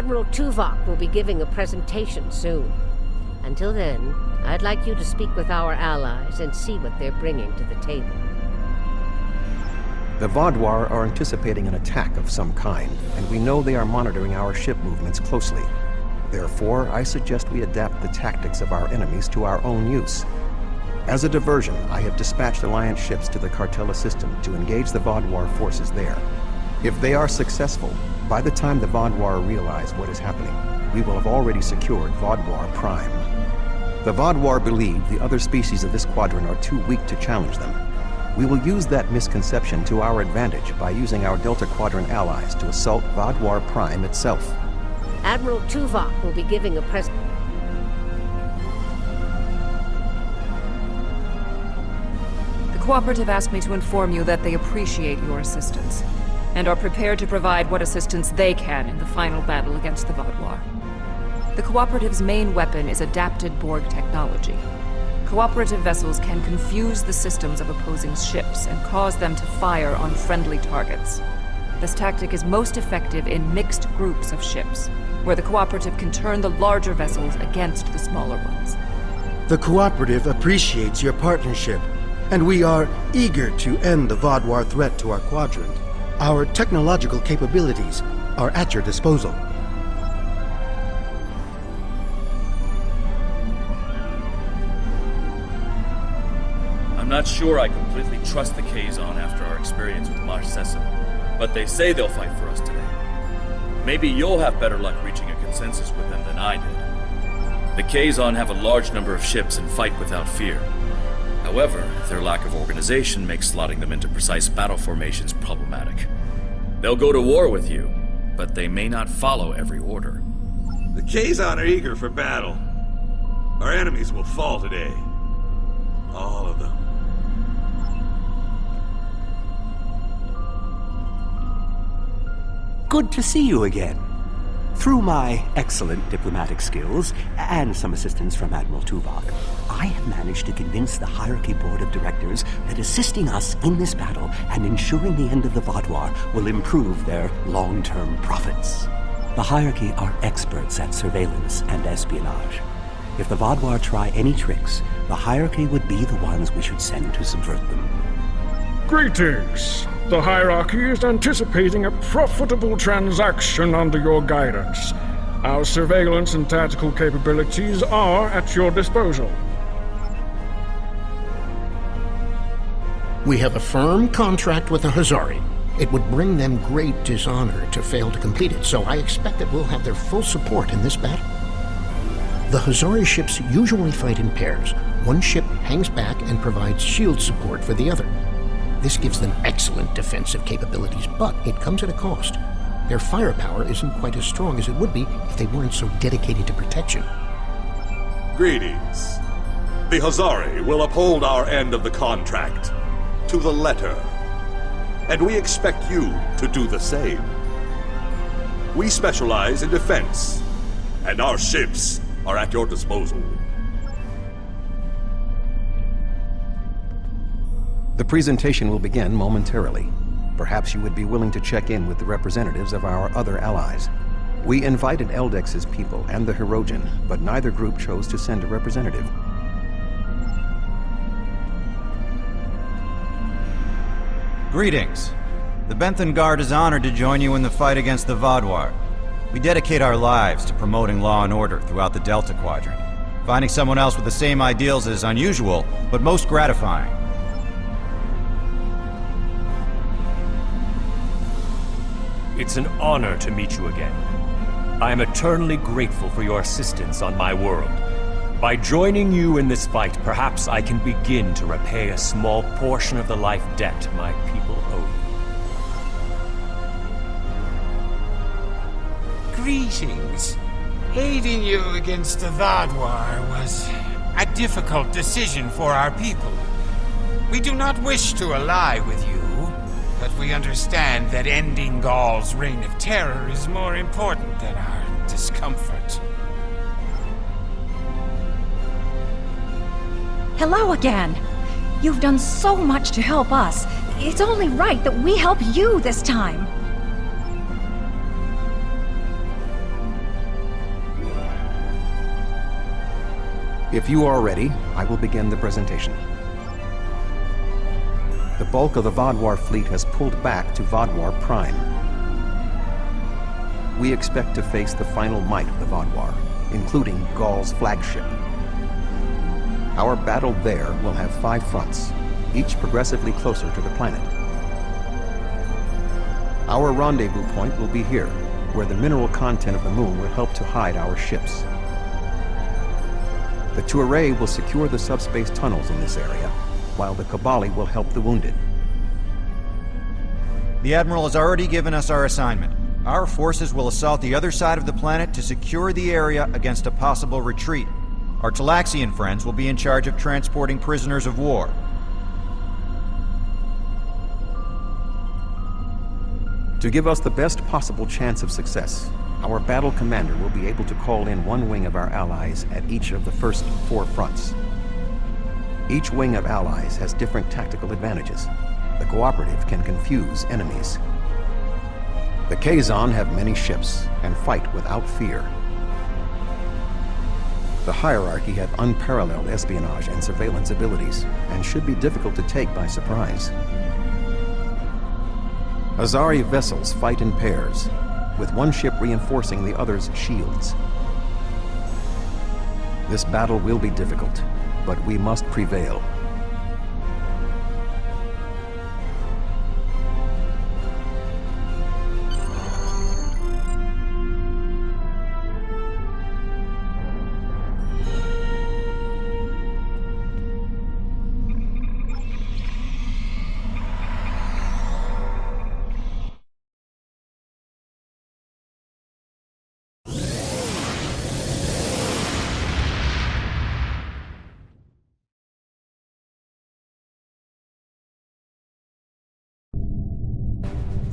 Admiral Tuvok will be giving a presentation soon. Until then, I'd like you to speak with our allies and see what they're bringing to the table. The vaadwaur are anticipating an attack of some kind, and we know they are monitoring our ship movements closely. Therefore, I suggest we adapt the tactics of our enemies to our own use. As a diversion, I have dispatched Alliance ships to the Cartella system to engage the vaadwaur forces there. If they are successful, by the time the vaadwaur realize what is happening, we will have already secured vaadwaur Prime. The vaadwaur believe the other species of this quadrant are too weak to challenge them. We will use that misconception to our advantage by using our Delta Quadrant allies to assault vaadwaur Prime itself. Admiral Tuvok will be giving a The Cooperative asked me to inform you that they appreciate your assistance, and are prepared to provide what assistance they can in the final battle against the vaadwaur. The Cooperative's main weapon is adapted Borg technology. Cooperative vessels can confuse the systems of opposing ships and cause them to fire on friendly targets. This tactic is most effective in mixed groups of ships, where the Cooperative can turn the larger vessels against the smaller ones. The Cooperative appreciates your partnership, and we are eager to end the vaadwaur threat to our quadrant. Our technological capabilities are at your disposal. I'm not sure I completely trust the Kazon after our experience with Marcessa, but they say they'll fight for us today. Maybe you'll have better luck reaching a consensus with them than I did. The Kazon have a large number of ships and fight without fear. However, their lack of organization makes slotting them into precise battle formations problematic. They'll go to war with you, but they may not follow every order. The Kazon are eager for battle. Our enemies will fall today. All of them. Good to see you again. Through my excellent diplomatic skills, and some assistance from Admiral Tuvok, I have managed to convince the Hierarchy Board of Directors that assisting us in this battle and ensuring the end of the vaadwaur will improve their long-term profits. The Hierarchy are experts at surveillance and espionage. If the vaadwaur try any tricks, the Hierarchy would be the ones we should send to subvert them. Greetings. The Hierarchy is anticipating a profitable transaction under your guidance. Our surveillance and tactical capabilities are at your disposal. We have a firm contract with the Hazari. It would bring them great dishonor to fail to complete it, so I expect that we'll have their full support in this battle. The Hazari ships usually fight in pairs. One ship hangs back and provides shield support for the other. This gives them excellent defensive capabilities, but it comes at a cost. Their firepower isn't quite as strong as it would be if they weren't so dedicated to protection. Greetings. The Hazari will uphold our end of the contract, to the letter. And we expect you to do the same. We specialize in defense, and our ships are at your disposal. The presentation will begin momentarily. Perhaps you would be willing to check in with the representatives of our other allies. We invited Eldex's people and the Hirogen, but neither group chose to send a representative. Greetings. The Benthan Guard is honored to join you in the fight against the vaadwaur. We dedicate our lives to promoting law and order throughout the Delta Quadrant. Finding someone else with the same ideals is unusual, but most gratifying. It's an honor to meet you again. I am eternally grateful for your assistance on my world. By joining you in this fight, perhaps I can begin to repay a small portion of the life debt my people owe you. Greetings. Aiding you against the vaadwaur was a difficult decision for our people. We do not wish to ally with you, but we understand that ending Gaul's reign of terror is more important than our discomfort. Hello again. You've done so much to help us. It's only right that we help you this time. If you are ready, I will begin the presentation. The bulk of the Vaadwaur fleet has pulled back to Vaadwaur Prime. We expect to face the final might of the Vaadwaur, including Gaul's flagship. Our battle there will have 5 fronts, each progressively closer to the planet. Our rendezvous point will be here, where the mineral content of the moon will help to hide our ships. The Tuareg will secure the subspace tunnels in this area, while the Kabali will help the wounded. The Admiral has already given us our assignment. Our forces will assault the other side of the planet to secure the area against a possible retreat. Our Talaxian friends will be in charge of transporting prisoners of war. To give us the best possible chance of success, our battle commander will be able to call in one wing of our allies at each of the first 4 fronts. Each wing of allies has different tactical advantages. The cooperative can confuse enemies. The Kazon have many ships and fight without fear. The hierarchy have unparalleled espionage and surveillance abilities and should be difficult to take by surprise. Azari vessels fight in pairs, with one ship reinforcing the other's shields. This battle will be difficult, but we must prevail.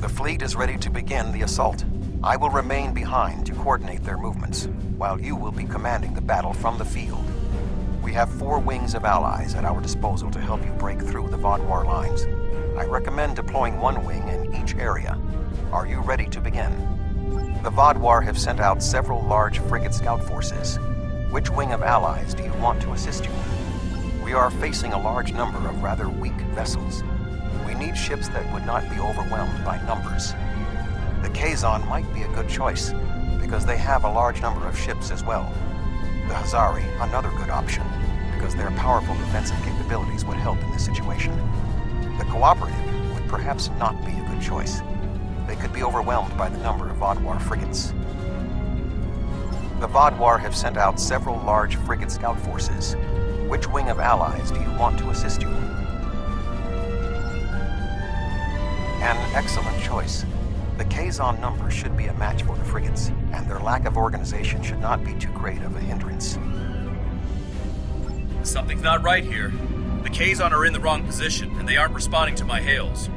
The fleet is ready to begin the assault. I will remain behind to coordinate their movements, while you will be commanding the battle from the field. We have 4 wings of allies at our disposal to help you break through the Vaadwaur lines. I recommend deploying 1 wing in each area. Are you ready to begin? The Vaadwaur have sent out several large frigate scout forces. Which wing of allies do you want to assist you? We are facing a large number of rather weak vessels. We need ships that would not be overwhelmed by numbers. The Kazon might be a good choice, because they have a large number of ships as well. The Hazari, another good option, because their powerful defensive capabilities would help in this situation. The Cooperative would perhaps not be a good choice. They could be overwhelmed by the number of Vaadwaur frigates. The Vaadwaur have sent out several large frigate scout forces. Which wing of allies do you want to assist you? An excellent choice. The Kazon number should be a match for the frigates, and their lack of organization should not be too great of a hindrance. Something's not right here. The Kazon are in the wrong position, and they aren't responding to my hails.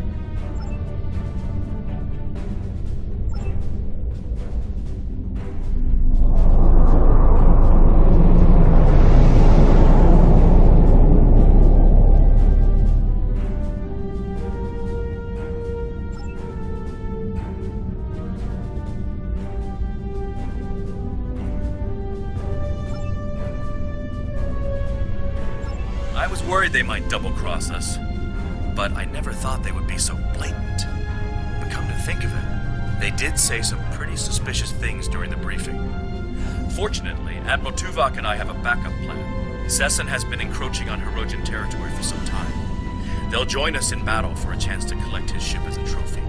I was worried they might double-cross us, but I never thought they would be so blatant. But come to think of it, they did say some pretty suspicious things during the briefing. Fortunately, Admiral Tuvok and I have a backup plan. Sesson has been encroaching on Hirogen territory for some time. They'll join us in battle for a chance to collect his ship as a trophy.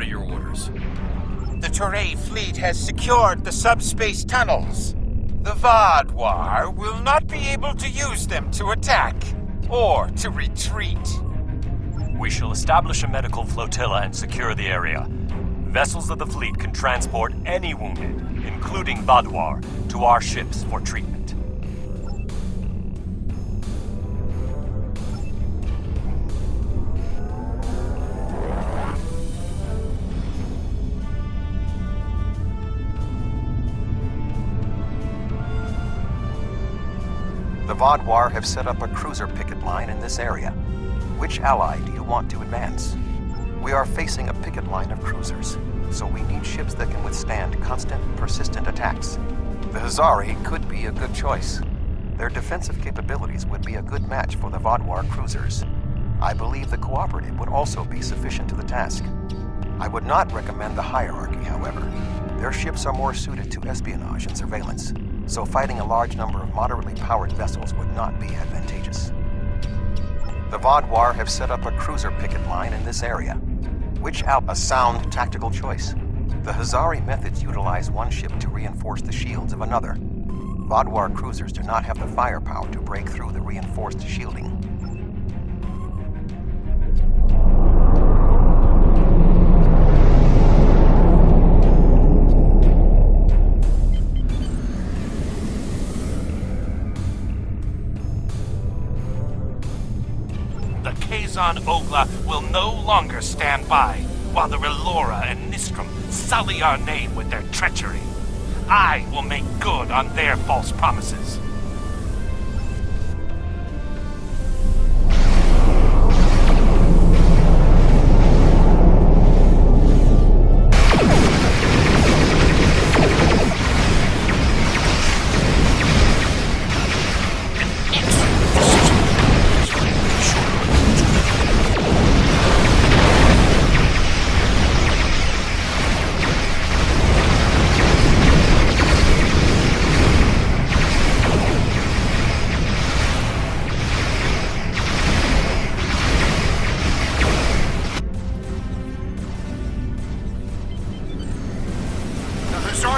What are your orders? The Toray fleet has secured the subspace tunnels. The vaadwaur will not be able to use them to attack or to retreat. We shall establish a medical flotilla and secure the area. Vessels of the fleet can transport any wounded, including vaadwaur, to our ships for treatment. The vaadwaur have set up a cruiser picket line in this area. Which ally do you want to advance? We are facing a picket line of cruisers, so we need ships that can withstand constant, persistent attacks. The Hazari could be a good choice. Their defensive capabilities would be a good match for the vaadwaur cruisers. I believe the Cooperative would also be sufficient to the task. I would not recommend the Hierarchy, however. Their ships are more suited to espionage and surveillance, so fighting a large number of moderately powered vessels would not be advantageous. The vaadwaur have set up a cruiser picket line in this area. Which a sound tactical choice. The Hazari methods utilize one ship to reinforce the shields of another. Vaadwaur cruisers do not have the firepower to break through the reinforced shielding. Ogla will no longer stand by while the Relora and Nistrum sully our name with their treachery. I will make good on their false promises.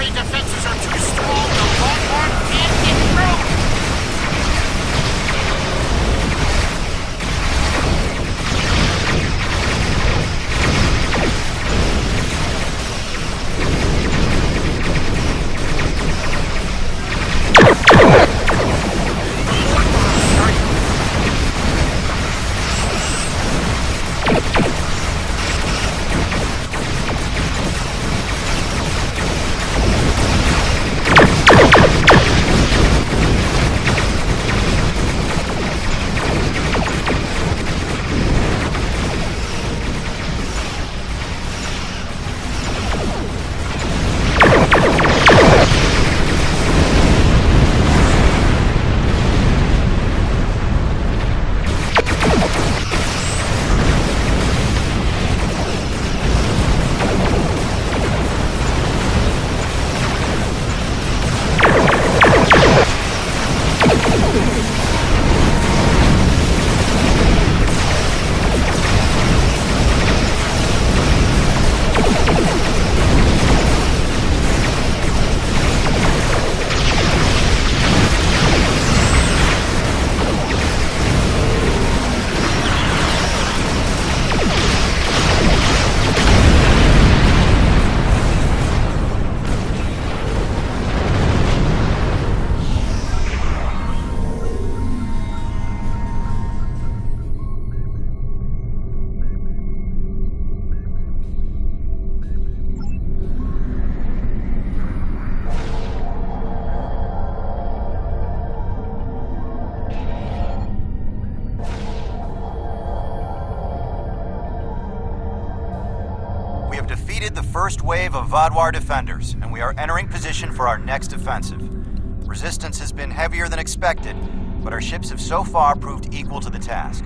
Defenses are too strong. The vaadwaur can't get through. First wave of vaadwaur defenders, and we are entering position for our next offensive. Resistance has been heavier than expected, but our ships have so far proved equal to the task.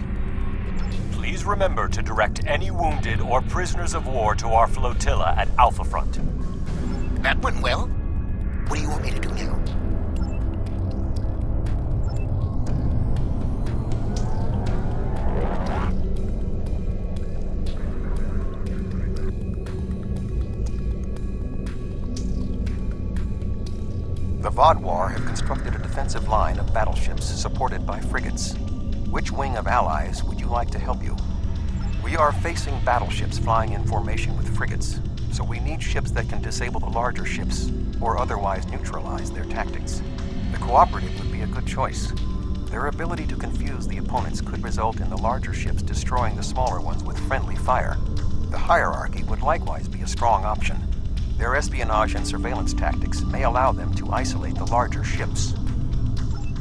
Please remember to direct any wounded or prisoners of war to our flotilla at Alpha Front. That went well. What do you want me to do now? The vaadwaur have constructed a defensive line of battleships supported by frigates. Which wing of allies would you like to help you? We are facing battleships flying in formation with frigates, so we need ships that can disable the larger ships, or otherwise neutralize their tactics. The cooperative would be a good choice. Their ability to confuse the opponents could result in the larger ships destroying the smaller ones with friendly fire. The hierarchy would likewise be a strong option. Their espionage and surveillance tactics may allow them to isolate the larger ships.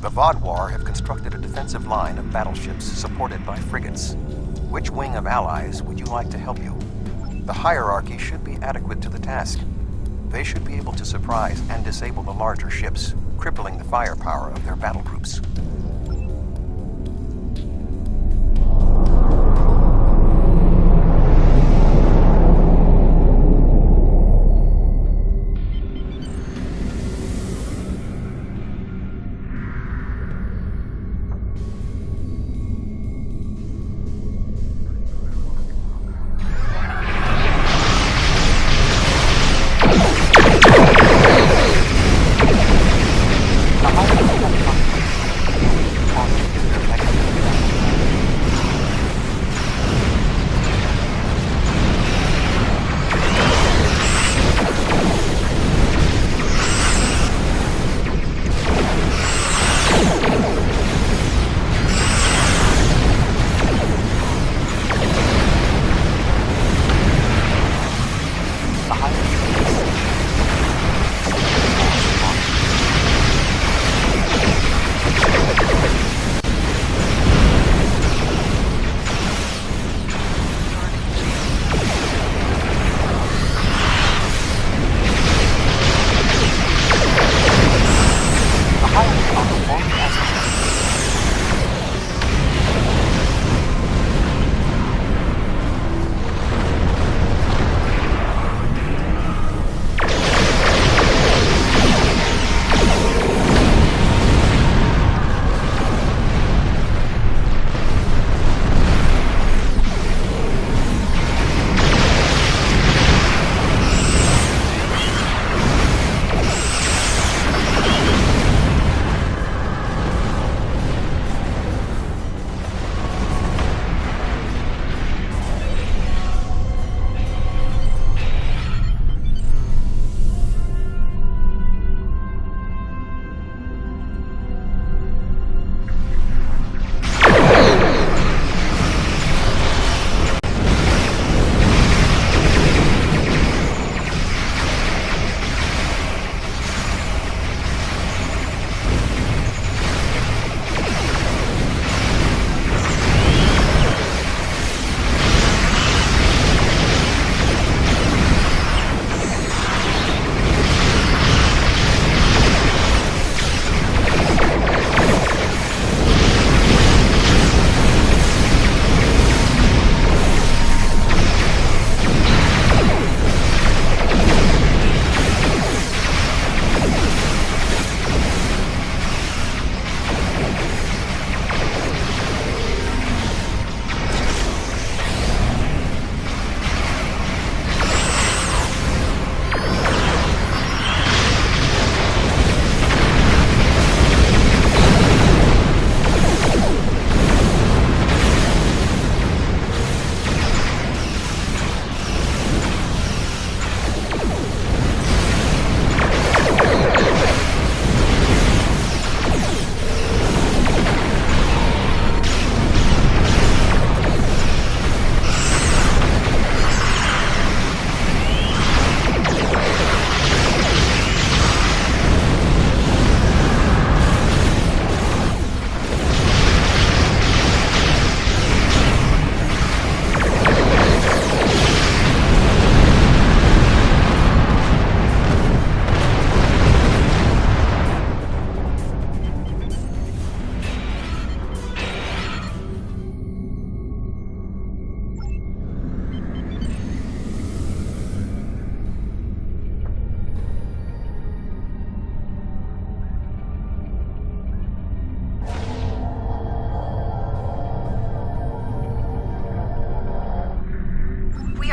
The vaadwaur have constructed a defensive line of battleships supported by frigates. Which wing of allies would you like to help you? The hierarchy should be adequate to the task. They should be able to surprise and disable the larger ships, crippling the firepower of their battle groups.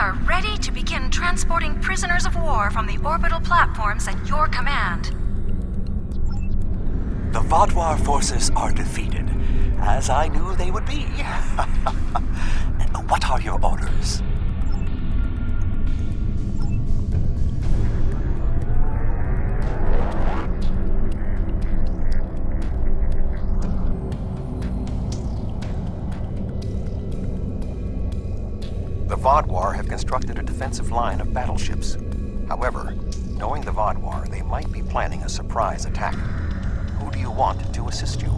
are ready to begin transporting prisoners of war from the orbital platforms at your command. The vaadwaur forces are defeated, as I knew they would be. What are your orders? The vaadwaur have constructed a defensive line of battleships. However, knowing the vaadwaur, they might be planning a surprise attack. Who do you want to assist you?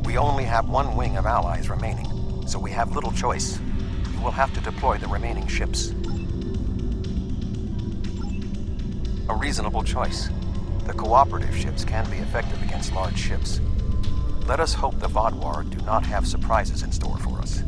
We only have one wing of allies remaining, so we have little choice. You will have to deploy the remaining ships. A reasonable choice. The cooperative ships can be effective against large ships. Let us hope the vaadwaur do not have surprises in store for us.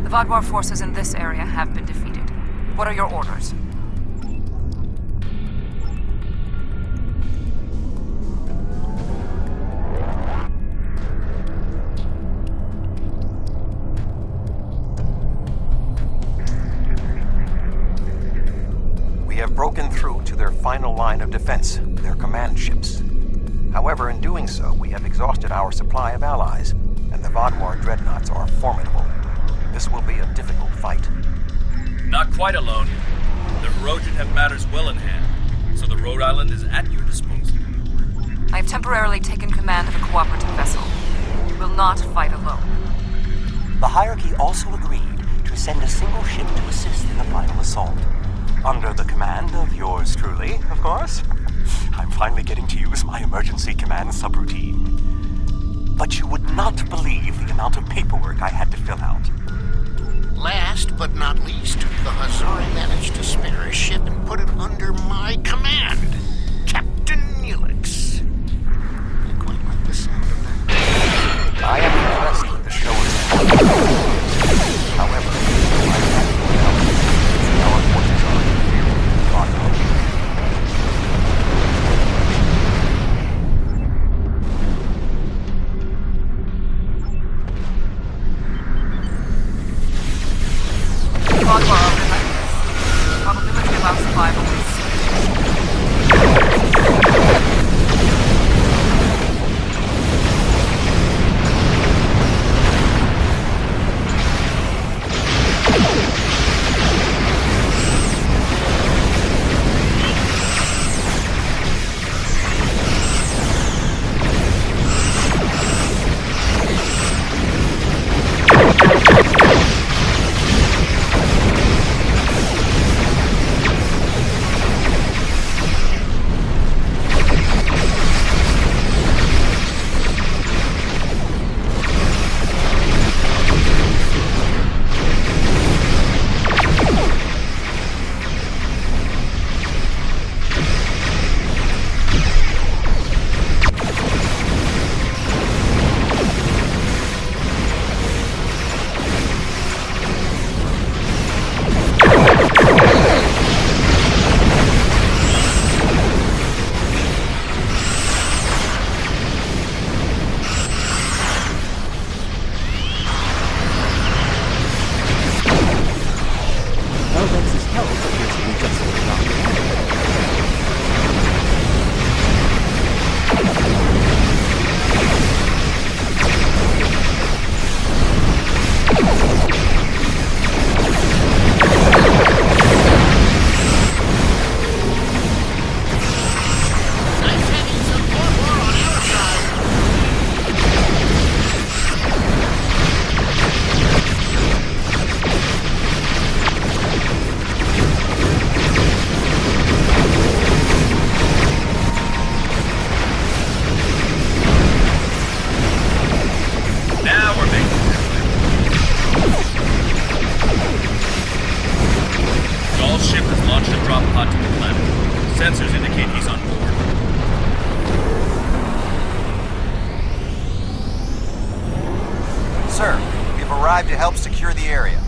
The vaadwaur forces in this area have been defeated. What are your orders? We have broken through to their final line of defense, their command ships. However, in doing so, we have exhausted our supply of allies, and the vaadwaur dreadnoughts are formidable. This will be a difficult fight. Not quite alone. The Hirogen have matters well in hand, so the Rhode Island is at your disposal. I have temporarily taken command of a cooperative vessel. We will not fight alone. The hierarchy also agreed to send a single ship to assist in the final assault. Under the command of yours truly, of course. I'm finally getting to use my emergency command subroutine. But you would not believe the amount of paperwork I had to fill out. Last but not least, the Hazari managed to spare a ship and put it under my command. Captain Neelix. I quite like the sound of that. I am impressed with the show of However, our forces are Probability of our survival is Sensors indicate he's on board. Sir, we've arrived to help secure the area.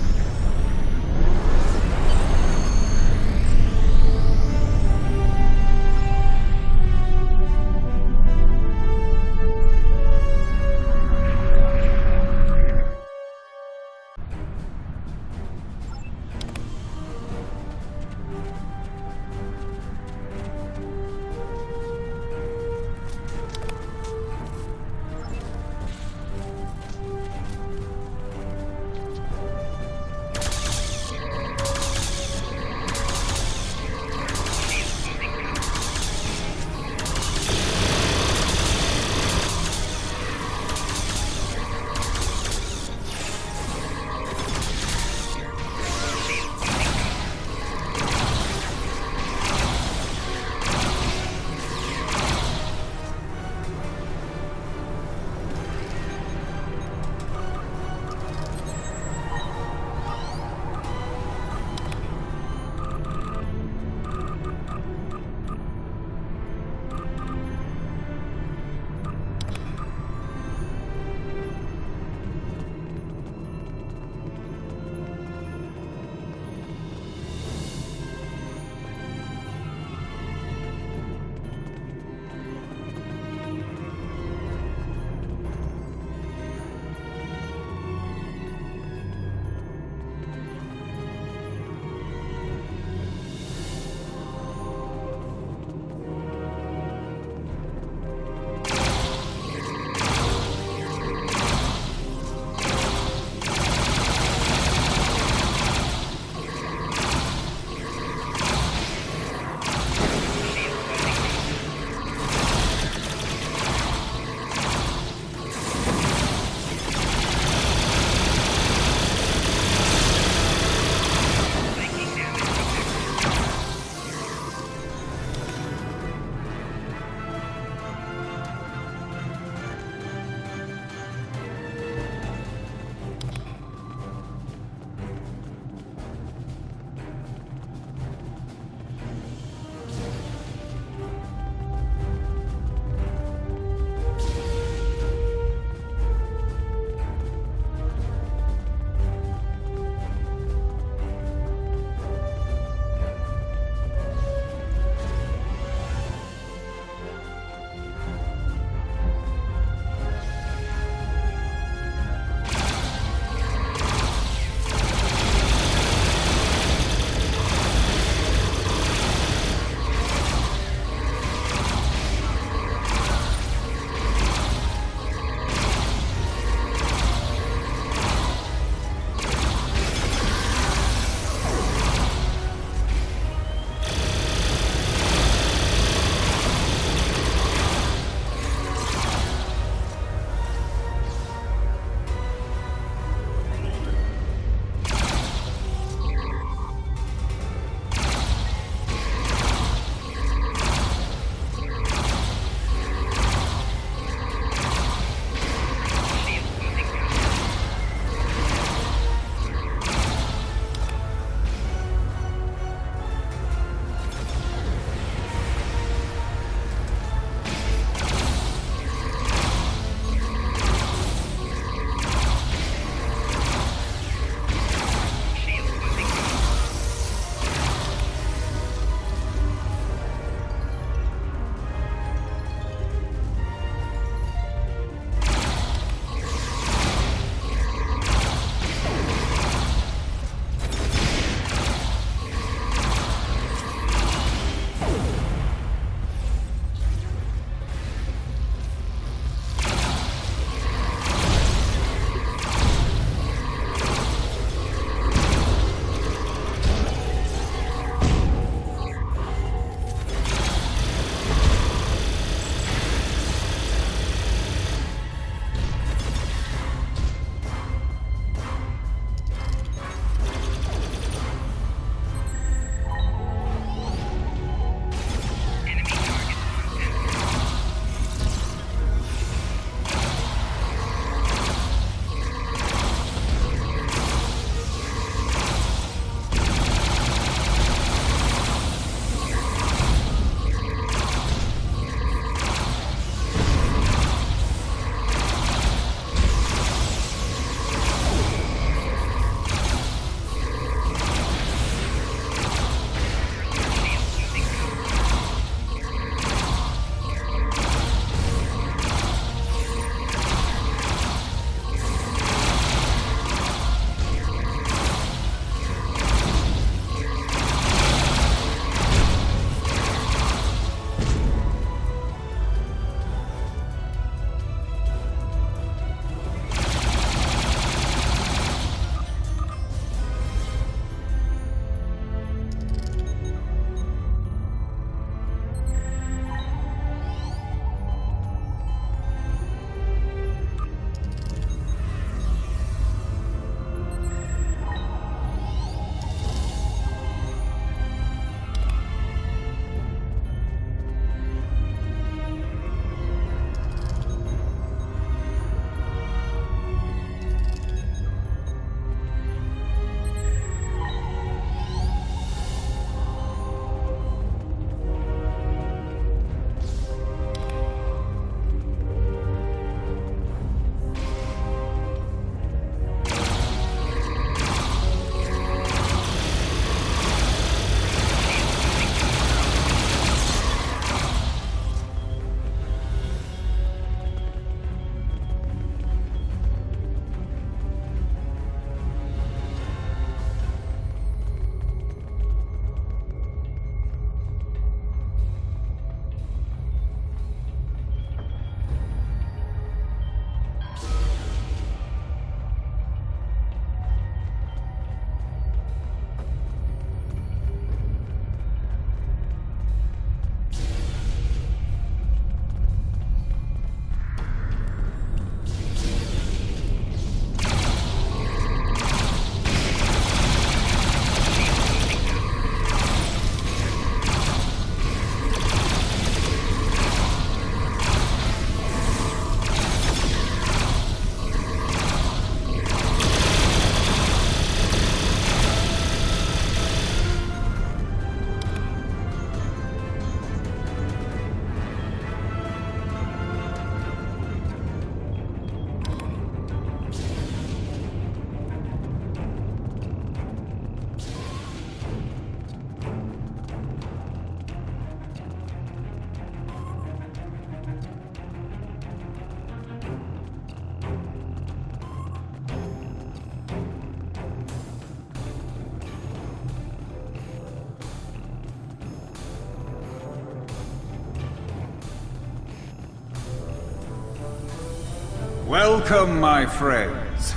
Welcome, my friends.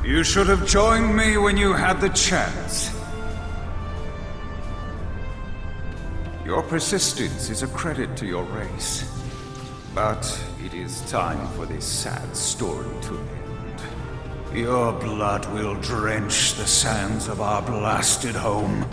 You should have joined me when you had the chance. Your persistence is a credit to your race. But it is time for this sad story to end. Your blood will drench the sands of our blasted home.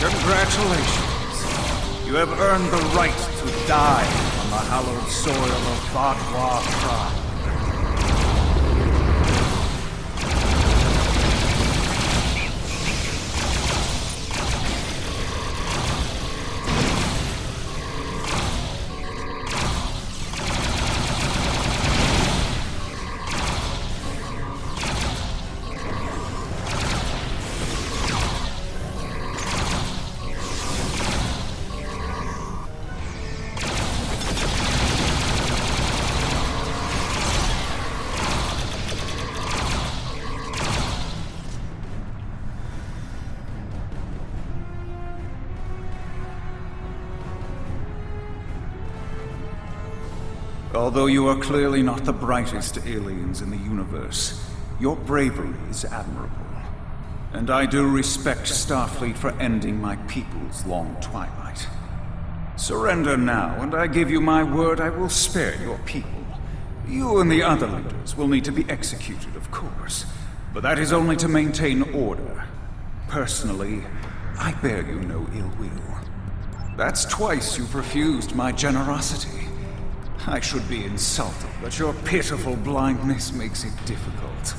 Congratulations. You have earned the right to die on the hallowed soil of Vaadwaur tribe. Although you are clearly not the brightest aliens in the universe, your bravery is admirable. And I do respect Starfleet for ending my people's long twilight. Surrender now, and I give you my word I will spare your people. You and the other leaders will need to be executed, of course, but that is only to maintain order. Personally, I bear you no ill will. That's twice you've refused my generosity. I should be insulted, but your pitiful blindness makes it difficult.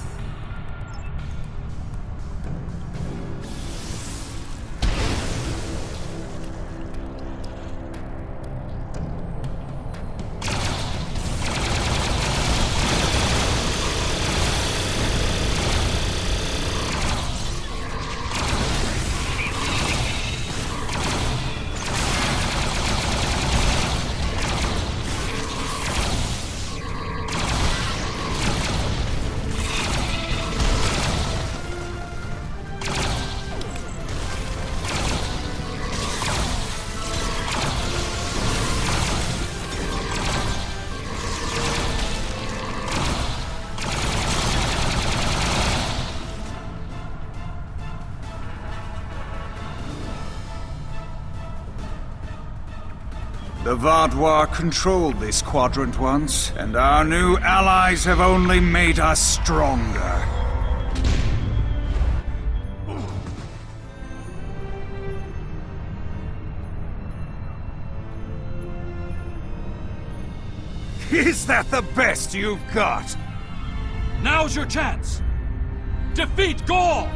The Vaadwaur controlled this quadrant once, and our new allies have only made us stronger. Is that the best you've got? Now's your chance! Defeat Gaul!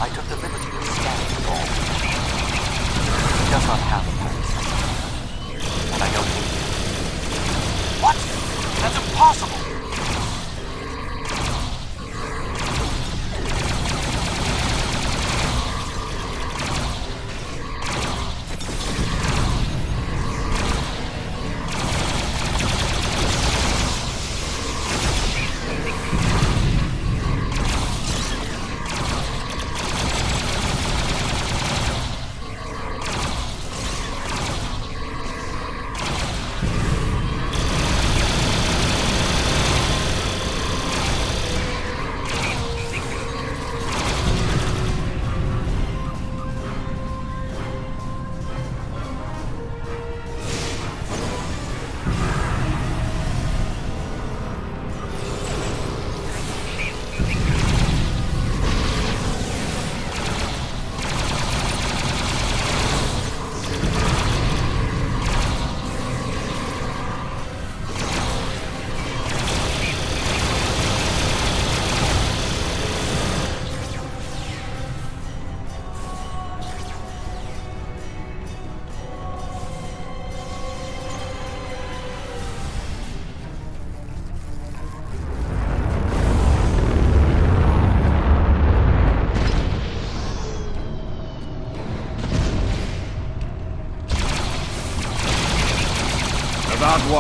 I took the liberty of scanning the ball. He does not have a parasite. And I don't need it. What? That's impossible!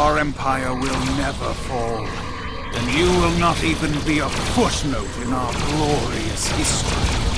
our empire will never fall, and you will not even be a footnote in our glorious history.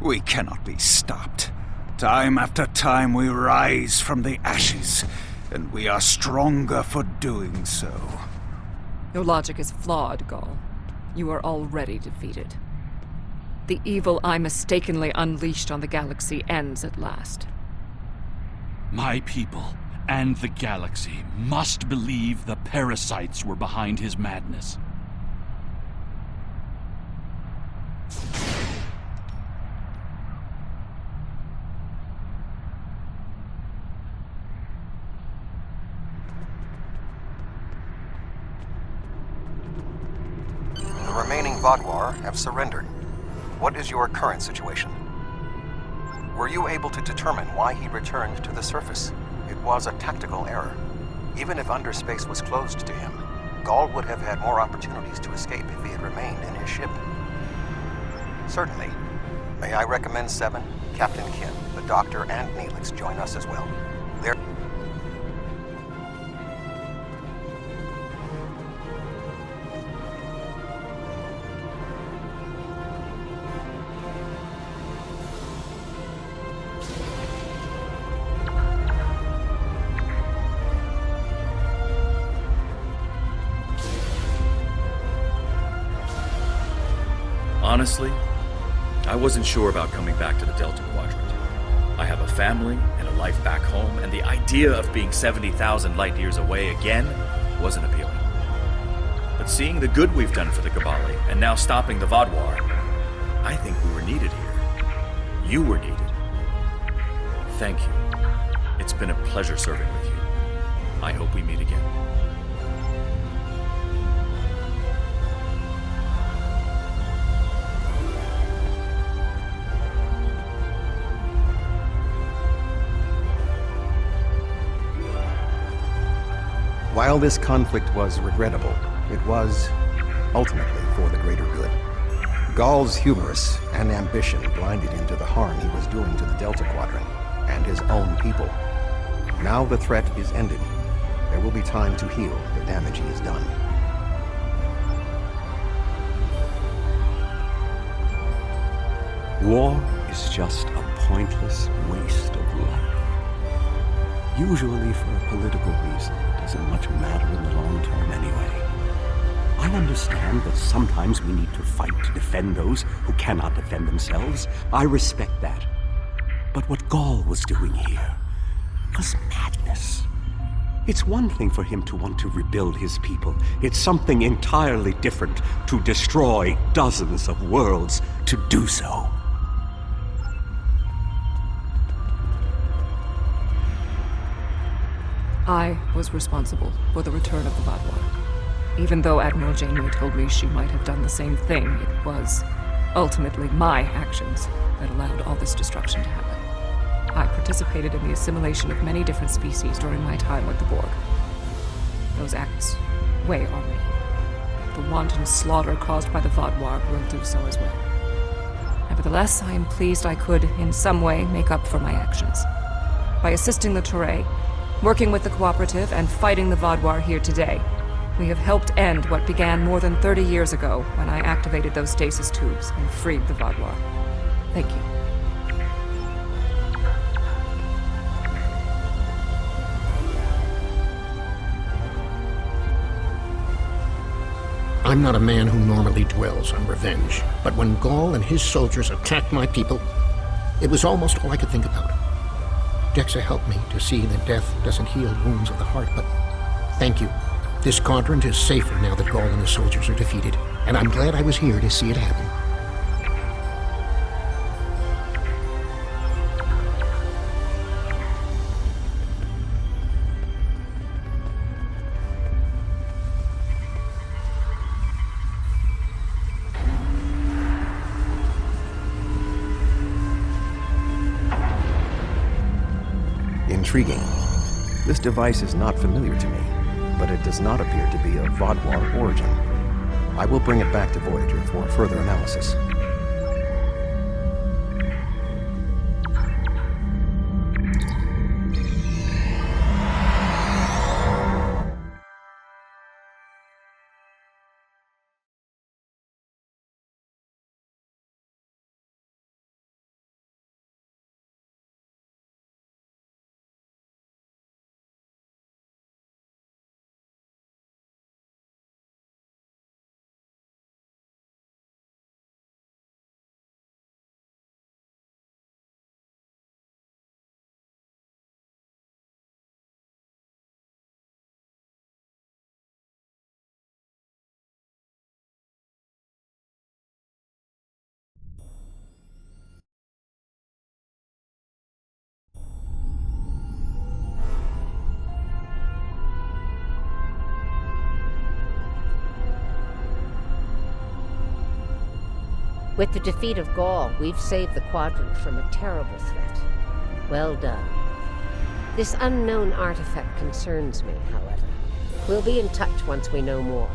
We cannot be stopped. Time after time we rise from the ashes, and we are stronger for doing so. Your logic is flawed, Gaul. You are already defeated. The evil I mistakenly unleashed on the galaxy ends at last. My people and the galaxy must believe the parasites were behind his madness. The remaining vaadwaur have surrendered. What is your current situation? Were you able to determine why he returned to the surface? It was a tactical error. Even if underspace was closed to him, Gaul would have had more opportunities to escape if he had remained in his ship. Certainly. May I recommend 7? Captain Kim, the Doctor, and Neelix join us as well. They're... Honestly, I wasn't sure about coming back to the Delta Quadrant. I have a family and a life back home, and the idea of being 70,000 light years away again wasn't appealing. But seeing the good we've done for the Gabali, and now stopping the vaadwaur, I think we were needed here. You were needed. Thank you. It's been a pleasure serving with you. I hope we meet again. While this conflict was regrettable, it was, ultimately, for the greater good. Gaul's hubris and ambition blinded him to the harm he was doing to the Delta Quadrant and his own people. Now the threat is ended. There will be time to heal the damage he has done. War is just a pointless waste of life. Usually for a political reason. It doesn't much matter in the long term anyway. I understand that sometimes we need to fight to defend those who cannot defend themselves. I respect that. But what Gaul was doing here was madness. It's one thing for him to want to rebuild his people. It's something entirely different to destroy dozens of worlds to do so. I was responsible for the return of the vaadwaur. Even though Admiral Janeway told me she might have done the same thing, it was ultimately my actions that allowed all this destruction to happen. I participated in the assimilation of many different species during my time with the Borg. Those acts weigh on me. The wanton slaughter caused by the vaadwaur will do so as well. Nevertheless, I am pleased I could, in some way, make up for my actions. By assisting the Turae, working with the Cooperative, and fighting the vaadwaur here today, we have helped end what began more than 30 years ago when I activated those stasis tubes and freed the vaadwaur. Thank you. I'm not a man who normally dwells on revenge, but when Gaul and his soldiers attacked my people, it was almost all I could think about. Dexa helped me to see that death doesn't heal wounds of the heart, but thank you. This quadrant is safer now that Gaul and his soldiers are defeated, and I'm glad I was here to see it happen. Intriguing. This device is not familiar to me, but it does not appear to be of vaadwaur origin. I will bring it back to Voyager for further analysis. With the defeat of Gaul, we've saved the Quadrant from a terrible threat. Well done. This unknown artifact concerns me, however. We'll be in touch once we know more.